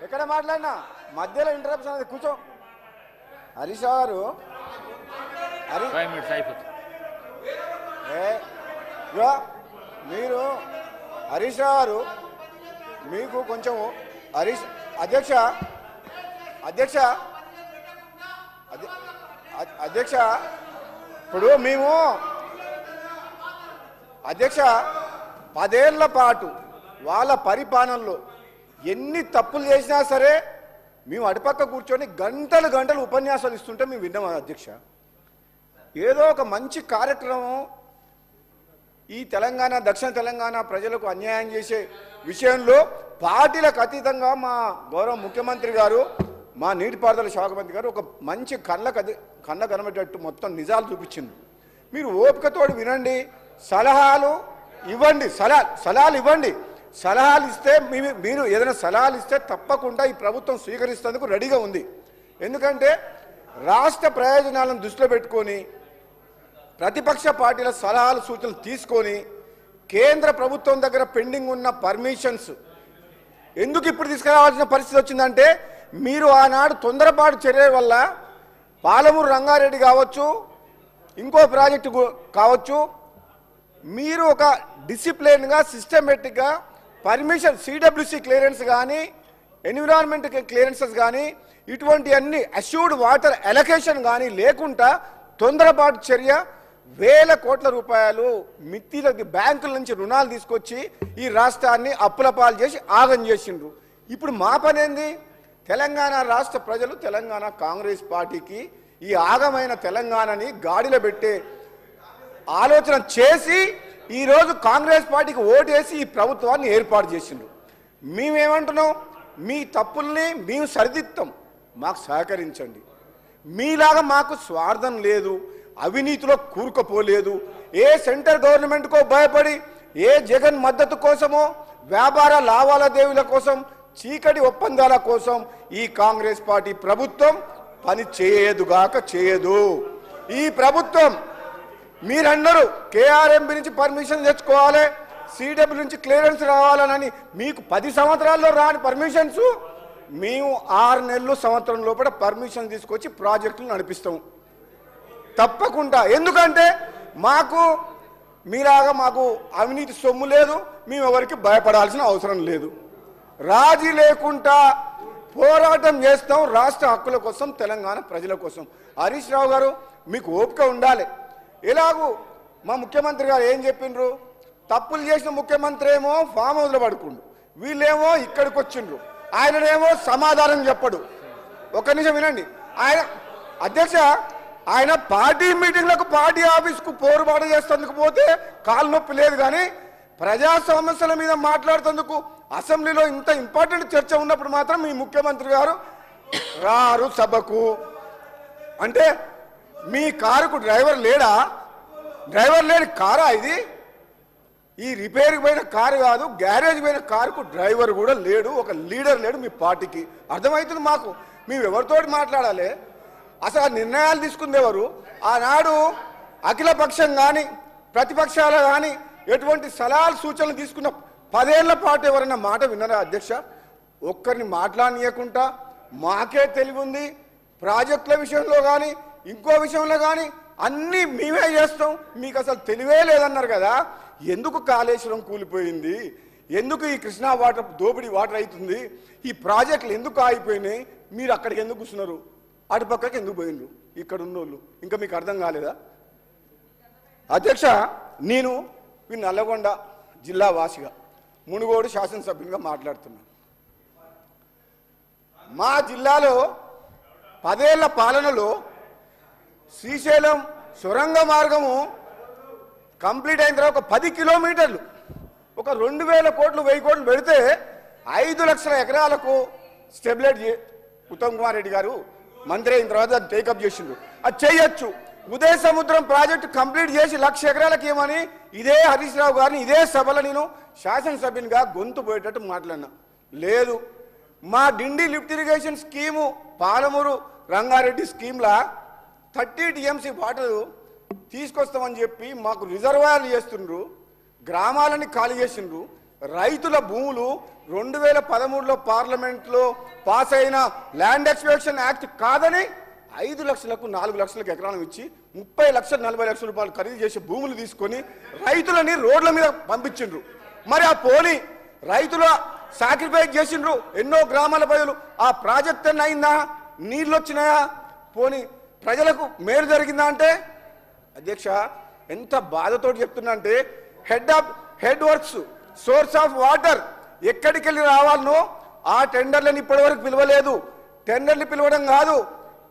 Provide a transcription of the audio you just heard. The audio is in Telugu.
ఎక్కడ మాట్లాడినా మధ్యలో ఇంటరప్షన్ అనేది కూర్చో. హరీష్ గారు మీరు హరీష్ గారు మీకు కొంచెం హరీష్ అధ్యక్ష అధ్యక్ష అధ్యక్ష ఇప్పుడు మేము అధ్యక్ష 10 ఏళ్ల పాటు వాళ్ళ పరిపాలనలో ఎన్ని తప్పులు చేసినా సరే మేము అటుపక్క కూర్చొని గంటలు గంటలు ఉపన్యాసాలు ఇస్తుంటే మేము విన్నాం అధ్యక్ష. ఏదో ఒక మంచి కార్యక్రమం ఈ తెలంగాణ దక్షిణ తెలంగాణ ప్రజలకు అన్యాయం చేసే విషయంలో పార్టీలకు అతీతంగా మా గౌరవ ముఖ్యమంత్రి గారు మా నీటిపారుదల శాఖ మంత్రి గారు ఒక మంచి కళ్ళ కనబెట్టేట్టు మొత్తం నిజాలు చూపించింది. మీరు ఓపికతోడు వినండి, సలహాలు ఇవ్వండి, సలహాలు ఇవ్వండి. సలహాలు ఇస్తే మీరు ఏదైనా సలహాలు ఇస్తే తప్పకుండా ఈ ప్రభుత్వం స్వీకరిస్తేందుకు రెడీగా ఉంది. ఎందుకంటే రాష్ట్ర ప్రయోజనాలను దృష్టిలో పెట్టుకొని ప్రతిపక్ష పార్టీల సలహాలు సూచనలు తీసుకొని కేంద్ర ప్రభుత్వం దగ్గర పెండింగ్ ఉన్న పర్మిషన్స్ ఎందుకు ఇప్పుడు తీసుకురావాల్సిన పరిస్థితి వచ్చిందంటే మీరు ఆనాడు తొందరపాటు చర్య వల్ల పాలమూరు రంగారెడ్డి కావచ్చు, ఇంకో ప్రాజెక్టు కావచ్చు, మీరు ఒక డిసిప్లిన్గా సిస్టమేటిక్గా పర్మిషన్ సిడబ్ల్యూసి క్లియరెన్స్ కానీ ఎన్విరాన్మెంట్ క్లియరెన్సెస్ కానీ ఇటువంటి అన్ని అష్యూర్డ్ వాటర్ అలొకేషన్ కానీ లేకుండా తొందరపాటు చర్య వేల కోట్ల రూపాయలు మిత్తిలకి బ్యాంకుల నుంచి రుణాలు తీసుకొచ్చి ఈ రాష్ట్రాన్ని అప్పుల పాలు చేసి ఆగం చేసిండ్రు. ఇప్పుడు మా పని ఏంది? తెలంగాణ రాష్ట్ర ప్రజలు తెలంగాణ కాంగ్రెస్ పార్టీకి ఈ ఆగమైన తెలంగాణని గాడిలో పెట్టే ఆలోచన చేసి ఈరోజు కాంగ్రెస్ పార్టీకి ఓటేసి ఈ ప్రభుత్వాన్ని ఏర్పాటు చేసిండ్రు. మేమేమంటున్నాం? మీ తప్పుల్ని మేము సరిదిద్దాం, మాకు సహకరించండి. మీలాగా మాకు స్వార్థం లేదు, అవినీతిలో కూరుకుపోలేదు. ఏ సెంటర్ గవర్నమెంట్కో భయపడి ఏ జగన్ మద్దతు కోసమో వ్యాపార లావాదేవీల కోసం చీకటి ఒప్పందాల కోసం ఈ కాంగ్రెస్ పార్టీ ప్రభుత్వం పని చేయదుగాక చేయదు. ఈ ప్రభుత్వం మీరందరూ కేఆర్ఎంబి నుంచి పర్మిషన్ తెచ్చుకోవాలి, సిడబ్ల్యూ నుంచి క్లియరెన్స్ రావాలని మీకు 10 సంవత్సరాల్లో రాని పర్మిషన్స్ మేము 6 నెలలు సంవత్సరం లోపల పర్మిషన్ తీసుకొచ్చి ప్రాజెక్టులు నడిపిస్తాం తప్పకుండా. ఎందుకంటే మీలాగా మాకు అవినీతి సొమ్ము లేదు, మేము ఎవరికి భయపడాల్సిన అవసరం లేదు. రాజీ లేకుండా పోరాటం చేస్తాం రాష్ట్ర హక్కుల కోసం, తెలంగాణ ప్రజల కోసం. హరీష్ రావు గారు మీకు ఓపిక ఉండాలి. ఎలాగూ మా ముఖ్యమంత్రి గారు ఏం చెప్పిండ్రు? తప్పులు చేసిన ముఖ్యమంత్రి ఏమో ఫామ్ హౌస్లో పడుకుండు, వీళ్ళేమో ఇక్కడికి వచ్చిండ్రు, ఆయననేమో సమాధానం చెప్పడు. ఒక్క నిమిషం వినండి. ఆయన అధ్యక్ష ఆయన పార్టీ మీటింగ్లకు పార్టీ ఆఫీస్కు పోరుబాటు చేసేందుకు పోతే కాలు నొప్పి లేదు, కానీ ప్రజా సమస్యల మీద మాట్లాడుతందుకు అసెంబ్లీలో ఇంత ఇంపార్టెంట్ చర్చ ఉన్నప్పుడు మాత్రం మీ ముఖ్యమంత్రి గారు రారు సభకు. అంటే మీ కారుకు డ్రైవర్ లేడా? డ్రైవర్ లేని కారా ఇది? ఈ రిపేర్కి పోయిన కారు కాదు, గ్యారేజ్ పోయిన కారుకు డ్రైవర్ కూడా లేడు, ఒక లీడర్ లేడు మీ పార్టీకి. అర్థమవుతుంది మాకు. మేము ఎవరితోటి మాట్లాడాలి? అసలు ఆ నిర్ణయాలు తీసుకుంది ఎవరు? ఆనాడు అఖిలపక్షం కానీ ప్రతిపక్షాలు కానీ ఎటువంటి సలహాలు సూచనలు తీసుకున్న 10 ఏళ్ల పాటు ఎవరైనా మాట విన్నారా అధ్యక్ష? ఒక్కరిని మాట్లాడనీయకుండా మాకే తెలివి ఉంది, ప్రాజెక్టుల విషయంలో కానీ ఇంకో విషయంలో కానీ అన్నీ మేమే చేస్తాం, మీకు అసలు తెలివే లేదన్నారు కదా. ఎందుకు కాళేశ్వరం కూలిపోయింది? ఎందుకు ఈ కృష్ణా వాటర్ దోపిడీ వాటర్ అవుతుంది? ఈ ప్రాజెక్టులు ఎందుకు ఆగిపోయినాయి? మీరు అక్కడికి ఎందుకు కూర్చున్నారు? అటుపక్కకి ఎందుకు పోయిండ్రు? ఇక్కడ ఉన్నోళ్ళు ఇంకా మీకు అర్థం కాలేదా? అధ్యక్ష నేను ఈ నల్లగొండ జిల్లా వాసిగా మునుగోడు శాసనసభ్యునిగా మాట్లాడుతున్నాను. మా జిల్లాలో 10 ఏళ్ల పాలనలో శ్రీశైలం సొరంగ మార్గము కంప్లీట్ అయిన తర్వాత ఒక 10 కిలోమీటర్లు ఒక 2000 కోట్లు 1000 కోట్లు పెడితే 5 లక్షల ఎకరాలకు స్టెబిలైట్ ఉత్తమ్ కుమార్ రెడ్డి గారు మంత్రి అయిన తర్వాత అది టేకప్ చేసిండ్రు. అది చేయొచ్చు. ఉదయ సముద్రం ప్రాజెక్టు కంప్లీట్ చేసి 1,00,000 ఎకరాలకు ఏమని ఇదే హరీష్ రావు గారిని ఇదే సభలో నేను శాసనసభ్యునిగా గొంతు పోయేటట్టు మాట్లాడినా. లేదు, మా Dindi lift irrigation scheme Palamuru Rangareddy స్కీమ్లా 30 TMC వాటర్ తీసుకొస్తామని చెప్పి మాకు రిజర్వాయర్లు చేస్తుండ్రు, గ్రామాలని ఖాళీ చేసిండ్రు, రైతుల భూములు 2013లో పార్లమెంట్లో పాస్ అయిన ల్యాండ్ ఎక్స్ప్లోరేషన్ యాక్ట్ కాదని 5 లక్షలకు 4 లక్షలకు ఎకరాలు ఇచ్చి 30 లక్షలు 40 లక్షల రూపాయలు ఖరీదు చేసి భూములు తీసుకొని రైతులని రోడ్ల మీద పంపించిండ్రు. మరి ఆ పోని రైతుల సాక్రిఫైస్ చేసిండ్రు ఎన్నో గ్రామాల ప్రజలు. ఆ ప్రాజెక్ట్ అన్న అయిందా? నీళ్ళు వచ్చినాయా? పోని ప్రజలకు మేలు జరిగిందా? అంటే అధ్యక్ష ఎంత బాధతో చెప్తున్నా అంటే head works source of water ఎక్కడికి వెళ్ళి రావాలనో ఆ టెండర్లను ఇప్పటివరకు పిలవలేదు. టెండర్లు పిలవడం కాదు,